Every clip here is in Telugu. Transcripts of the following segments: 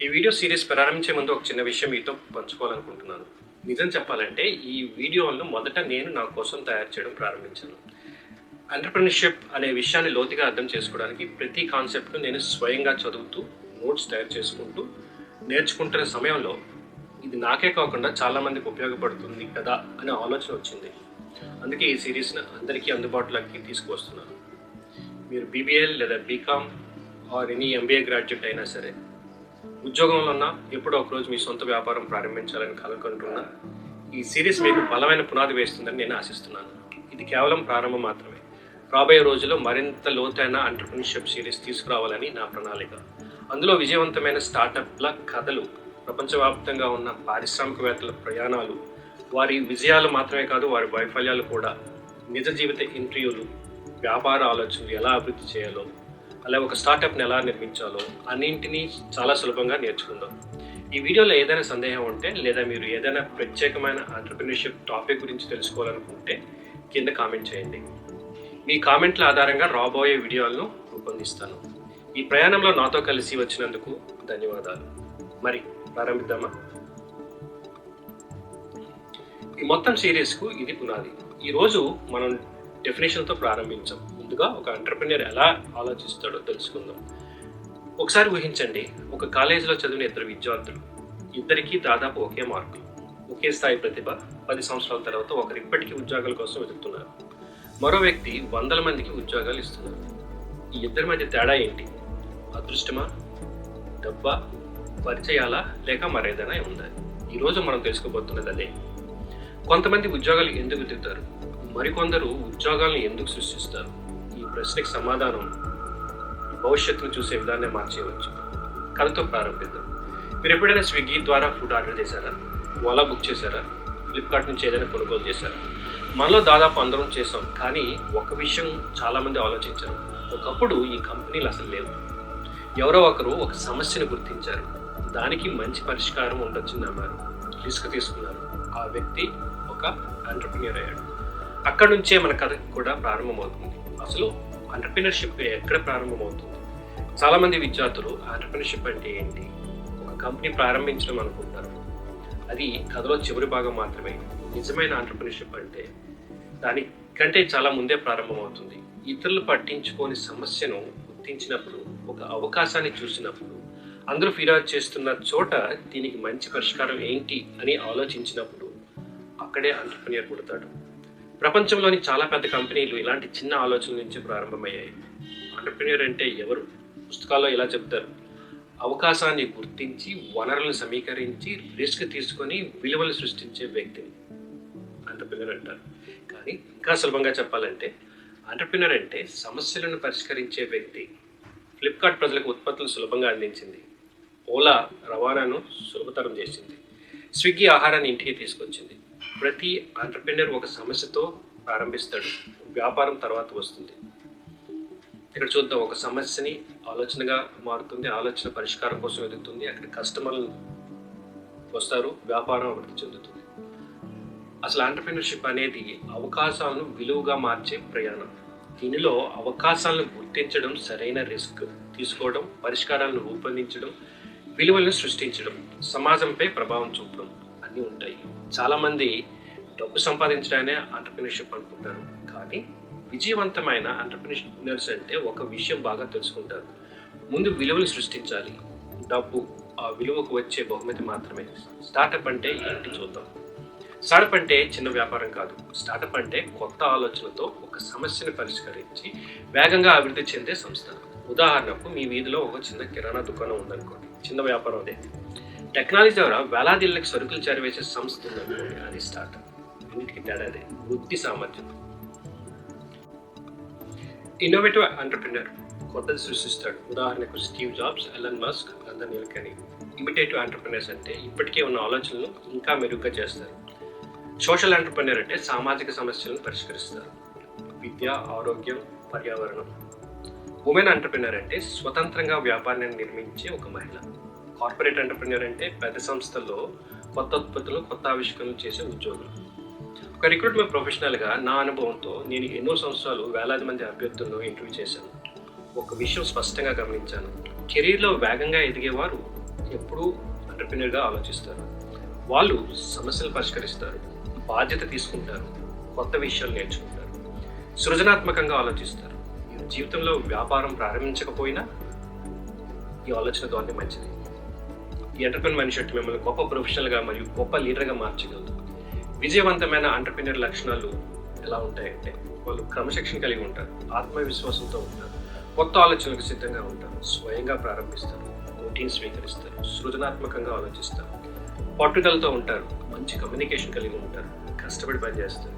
ఈ వీడియో సిరీస్ ప్రారంభించే ముందు ఒక చిన్న విషయం మీతో పంచుకోవాలనుకుంటున్నాను. నిజం చెప్పాలంటే ఈ వీడియోలను మొదట నేను నా కోసం తయారు చేయడం ప్రారంభించాను. ఎంటర్‌ప్రెన్యూర్‌షిప్ అనే విషయాన్ని లోతుగా అర్థం చేసుకోవడానికి ప్రతి కాన్సెప్ట్‌ను నేను స్వయంగా చదువుతూ, నోట్స్ తయారు చేసుకుంటూ, నేర్చుకుంటున్న సమయంలో ఇది నాకే కాకుండా చాలామందికి ఉపయోగపడుతుంది కదా అనే ఆలోచన వచ్చింది. అందుకే ఈ సిరీస్‌ని అందరికీ అందుబాటులోకి తీసుకువస్తున్నాను. మీరు బీబీఏ లేదా BCom or any MBA graduate అయినా సరే, ఉద్యోగంలో ఉన్నా ఎప్పుడో ఒకరోజు మీ సొంత వ్యాపారం ప్రారంభించాలని కలగంటున్నా ఈ సిరీస్ మీకు బలమైన పునాది వేస్తుందని నేను ఆశిస్తున్నాను. ఇది కేవలం ప్రారంభం మాత్రమే. రాబోయే రోజుల్లో మరింత లోతైన ఎంటర్‌ప్రెన్యూర్‌షిప్ సిరీస్ తీసుకురావాలని నా ప్రణాళిక. అందులో విజయవంతమైన స్టార్టప్ల కథలు, ప్రపంచవ్యాప్తంగా ఉన్న పారిశ్రామికవేత్తల ప్రయాణాలు, వారి విజయాలు మాత్రమే కాదు వారి వైఫల్యాలు కూడా, నిజ జీవిత ఇంటర్వ్యూలు, వ్యాపార ఆలోచనలు ఎలా అభివృద్ధి చేయాలో, అలా ఒక స్టార్టప్ని ఎలా నిర్మించాలో అన్నింటినీ చాలా సులభంగా నేర్చుకుందాం. ఈ వీడియోలో ఏదైనా సందేహం ఉంటే లేదా మీరు ఏదైనా ప్రత్యేకమైన ఎంటర్‌ప్రెన్యూర్‌షిప్ టాపిక్ గురించి తెలుసుకోవాలనుకుంటే కింద కామెంట్ చేయండి. మీ కామెంట్ల ఆధారంగా రాబోయే వీడియోలను రూపొందిస్తాను. ఈ ప్రయాణంలో నాతో కలిసి వచ్చినందుకు ధన్యవాదాలు. మరి ప్రారంభిద్దామా? ఈ మొత్తం సిరీస్కు ఇది పునాది. ఈరోజు మనం డెఫినేషన్తో ప్రారంభించాం. ముందుగా ఒక ఎంటర్‌ప్రెన్యూర్ ఎలా ఆలోచిస్తాడో తెలుసుకుందాం. ఒకసారి ఊహించండి, ఒక కాలేజీలో చదివిన ఇద్దరు విద్యార్థులు, ఇద్దరికీ దాదాపు ఒకే మార్కులు, ఒకే స్థాయి ప్రతిభ. 10 సంవత్సరాల తర్వాత ఒకరు ఇప్పటికీ ఉద్యోగాల కోసం వెతుకుతున్నారు. మరో వ్యక్తి వందల మందికి ఉద్యోగాలు ఇస్తున్నారు. ఈ ఇద్దరి మధ్య తేడా ఏంటి? అదృష్టమా, డబ్బా, పరిచయాలా, లేక మరేదైనా ఉందా? ఈరోజు మనం తెలుసుకోబోతున్నది అదే. కొంతమంది ఉద్యోగాలు ఎందుకు వెతుకుతారు, మరికొందరు ఉద్యోగాలను ఎందుకు సృష్టిస్తారు? ఈ ప్రశ్నకి సమాధానం భవిష్యత్తును చూసే విధానం మార్చేయవచ్చు. కథతో ప్రారంభిద్దాం. మీరు ఎప్పుడైనా స్విగ్గీ ద్వారా ఫుడ్ ఆర్డర్ చేశారా? ఓలా బుక్ చేశారా? ఫ్లిప్కార్ట్ నుంచి ఏదైనా కొనుగోలు చేశారా? మనలో దాదాపు అందరం చేసాం. కానీ ఒక విషయం చాలామంది ఆలోచించారు. ఒకప్పుడు ఈ కంపెనీలు అసలు లేవు. ఎవరో ఒకరు ఒక సమస్యను గుర్తించారు, దానికి మంచి పరిష్కారం ఉండొచ్చని నమ్మారు, రిస్క్ తీసుకున్నారు. ఆ వ్యక్తి ఒక ఎంటర్‌ప్రెన్యూర్ అయ్యాడు. అక్కడ నుంచే మన కథ కూడా ప్రారంభమవుతుంది. అసలు ఎంటర్‌ప్రెన్యూర్‌షిప్ ఎక్కడ ప్రారంభమవుతుంది? చాలామంది విద్యార్థులు ఎంటర్‌ప్రెన్యూర్‌షిప్ అంటే ఏంటి, ఒక కంపెనీ ప్రారంభించడం అనుకుంటారు. అది కథలో చివరి భాగం మాత్రమే. నిజమైన ఎంటర్‌ప్రెన్యూర్‌షిప్ అంటే దానికంటే చాలా ముందే ప్రారంభమవుతుంది. ఇతరులు పట్టించుకోని సమస్యను గుర్తించినప్పుడు, ఒక అవకాశాన్ని చూసినప్పుడు, అందరూ ఫిర్యాదు చేస్తున్న చోట దీనికి మంచి పరిష్కారం ఏంటి అని ఆలోచించినప్పుడు అక్కడే ఎంటర్‌ప్రెన్యూర్ పుడతాడు. ప్రపంచంలోని చాలా పెద్ద కంపెనీలు ఇలాంటి చిన్న ఆలోచనల నుంచి ప్రారంభమయ్యాయి. ఎంటర్‌ప్రెన్యూర్ అంటే ఎవరు? పుస్తకాల్లో ఇలా చెప్తారు: అవకాశాన్ని గుర్తించి, వనరులను సమీకరించి, రిస్క్ తీసుకొని విలువలు సృష్టించే వ్యక్తిని ఎంటర్‌ప్రెన్యూర్ అంటారు. కానీ ఇంకా సులభంగా చెప్పాలంటే ఎంటర్‌ప్రెన్యూర్ అంటే సమస్యలను పరిష్కరించే వ్యక్తి. ఫ్లిప్కార్ట్ ప్రజలకు ఉత్పత్తులను సులభంగా అందించింది. ఓలా రవాణాను సులభతరం చేసింది. స్విగ్గీ ఆహారాన్ని ఇంటికి తీసుకొచ్చింది. ప్రతి ఎంటర్‌ప్రెన్యూర్ ఒక సమస్యతో ప్రారంభిస్తాడు, వ్యాపారం తర్వాత వస్తుంది. ఇక్కడ చూద్దాం, ఒక సమస్యని ఆలోచనగా మారుతుంది, ఆలోచన పరిష్కారం కోసం వెతుకుతుంది, అక్కడ కస్టమర్లు వస్తారు, వ్యాపారం అభివృద్ధి చెందుతుంది. అసలు ఎంటర్‌ప్రెన్యూర్‌షిప్ అనేది అవకాశాలను విలువగా మార్చే ప్రయాణం. దీనిలో అవకాశాలను గుర్తించడం, సరైన రిస్క్ తీసుకోవడం, పరిష్కారాలను రూపొందించడం, విలువలను సృష్టించడం, సమాజంపై ప్రభావం చూపడం అన్నీ ఉంటాయి. చాలామంది డబ్బు సంపాదించడానే ఎంటర్‌ప్రెన్యూర్‌షిప్ అనుకుంటారు. కానీ విజయవంతమైన ఎంటర్‌ప్రెన్యూర్స్ అంటే ఒక విషయం బాగా తెలుసుకుంటారు. ముందు విలువలు సృష్టించాలి. డబ్బు ఆ విలువకు వచ్చే బహుమతి మాత్రమే. స్టార్టప్ అంటే ఏంటి చూద్దాం. స్టార్టప్ అంటే చిన్న వ్యాపారం కాదు. స్టార్టప్ అంటే కొత్త ఆలోచనతో ఒక సమస్యను పరిష్కరించి వేగంగా అభివృద్ధి చెందే సంస్థ. ఉదాహరణకు మీ వీధిలో ఒక చిన్న కిరాణా దుకాణం ఉందనుకోండి, చిన్న వ్యాపారం అదే. టెక్నాలజీ ద్వారా వేలాదిళ్ళకి సరుకులు చేరవేసే సంస్థ ఉందనుకోండి, అది స్టార్టప్. అన్నిటికీ తేడా అదే, వృద్ధి సామర్థ్యం. ఇన్నోవేటివ్ ఎంటర్‌ప్రెన్యూర్ కొత్తది సృష్టిస్తాడు. ఉదాహరణకు Steve Jobs, Elon Musk, Nandan Nilekani. Imitative entrepreneurs అంటే ఇప్పటికే ఉన్న ఆలోచనలను ఇంకా మెరుగ్గా చేస్తారు. సోషల్ ఎంటర్‌ప్రెన్యూర్ అంటే సామాజిక సమస్యలను పరిష్కరిస్తారు. విద్య, ఆరోగ్యం, పర్యావరణం. ఉమెన్ ఎంటర్‌ప్రెన్యూర్ అంటే స్వతంత్రంగా వ్యాపారాన్ని నిర్మించే ఒక మహిళ. కార్పొరేట్ ఎంటర్‌ప్రెన్యూర్ అంటే పెద్ద సంస్థల్లో కొత్త ఉత్పత్తులు, కొత్త ఆవిష్కరణలు చేసే ఉద్యోగులు. ఒక రిక్రూట్మెంట్ ప్రొఫెషనల్గా నా అనుభవంతో నేను ఎన్నో సంవత్సరాలు వేలాది మంది అభ్యర్థులను ఇంటర్వ్యూ చేశాను. ఒక విషయం స్పష్టంగా గమనించాను: కెరీర్లో వేగంగా ఎదిగేవారు ఎప్పుడు ఎప్పుడూ ఎంటర్‌ప్రెన్యూర్‌గా ఆలోచిస్తారు. వాళ్ళు సమస్యలు పరిష్కరిస్తారు, బాధ్యత తీసుకుంటారు, కొత్త విషయాలు నేర్చుకుంటారు, సృజనాత్మకంగా ఆలోచిస్తారు. మీరు జీవితంలో వ్యాపారం ప్రారంభించకపోయినా ఈ ఆలోచన ధోరణి మంచిది. ఈ ఎంటర్‌ప్రెన్యూర్ మైండ్‌సెట్ మిమ్మల్ని గొప్ప ప్రొఫెషనల్‌గా మరియు గొప్ప లీడర్‌గా మార్చగలదు. విజయవంతమైన ఎంటర్‌ప్రెన్యూర్ లక్షణాలు ఎలా ఉంటాయంటే, వాళ్ళు క్రమశిక్షణ కలిగి ఉంటారు, ఆత్మవిశ్వాసంతో ఉంటారు, కొత్త ఆలోచనలకు సిద్ధంగా ఉంటారు, స్వయంగా ప్రారంభిస్తారు, పోటీని స్వీకరిస్తారు, సృజనాత్మకంగా ఆలోచిస్తారు, పట్టుదలతో ఉంటారు, మంచి కమ్యూనికేషన్ కలిగి ఉంటారు, కష్టపడి పనిచేస్తారు,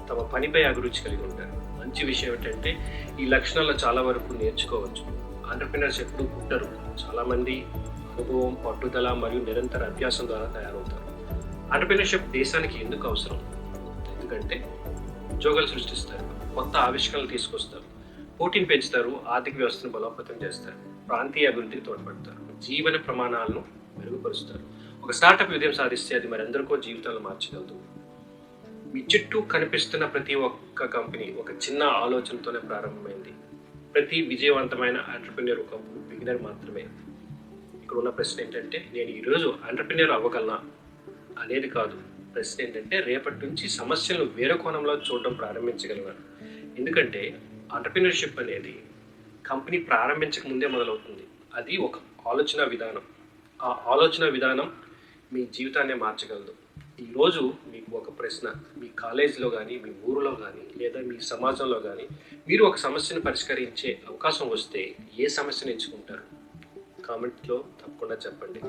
తమ పనిపై అభిరుచి కలిగి ఉంటారు. మంచి విషయం ఏంటంటే ఈ లక్షణాల్లో చాలా వరకు నేర్చుకోవచ్చు. ఎంటర్‌ప్రెన్యూర్స్ ఎప్పుడూ పుట్టరు, చాలామంది అనుభవం, పట్టుదల మరియు నిరంతర అభ్యాసం ద్వారా తయారవుతారు. ఎంటర్‌ప్రెన్యూర్‌షిప్ దేశానికి ఎందుకు అవసరం? ఎందుకంటే ఉద్యోగాలు సృష్టిస్తారు, కొత్త ఆవిష్కరణలు తీసుకొస్తారు, పోటీని పెంచుతారు, ఆర్థిక వ్యవస్థను బలోపేతం చేస్తారు, ప్రాంతీయ అభివృద్ధికి తోడ్పడతారు, జీవన ప్రమాణాలను మెరుగుపరుస్తారు. ఒక స్టార్టప్ విజయం సాధిస్తే అది మరెందరికో జీవితాలు మార్చగలదు. మీ చుట్టూ కనిపిస్తున్న ప్రతి ఒక్క కంపెనీ ఒక చిన్న ఆలోచనతోనే ప్రారంభమైంది. ప్రతి విజయవంతమైన ఎంటర్‌ప్రెన్యూర్ ఒక బిగినర్ మాత్రమే. ఇక్కడ ఉన్న ప్రశ్న ఏంటంటే, నేను ఈరోజు ఎంటర్‌ప్రెన్యూర్ అవ్వగలనా అనేది కాదు. ప్రశ్న ఏంటంటే, రేపటి నుంచి సమస్యలను వేరే కోణంలో చూడడం ప్రారంభించగలనా? ఎందుకంటే ఎంటర్‌ప్రెన్యూర్‌షిప్ అనేది కంపెనీ ప్రారంభించక ముందే మొదలవుతుంది. అది ఒక ఆలోచన విధానం. ఆ ఆలోచన విధానం మీ జీవితాన్నే మార్చగలదు. ఈరోజు మీకు ఒక ప్రశ్న, మీ కాలేజీలో కానీ, మీ ఊరిలో కానీ, లేదా మీ సమాజంలో కానీ మీరు ఒక సమస్యను పరిష్కరించే అవకాశం వస్తే ఏ సమస్యను ఎంచుకుంటారు? కామెంట్లో తప్పకుండా చెప్పండి.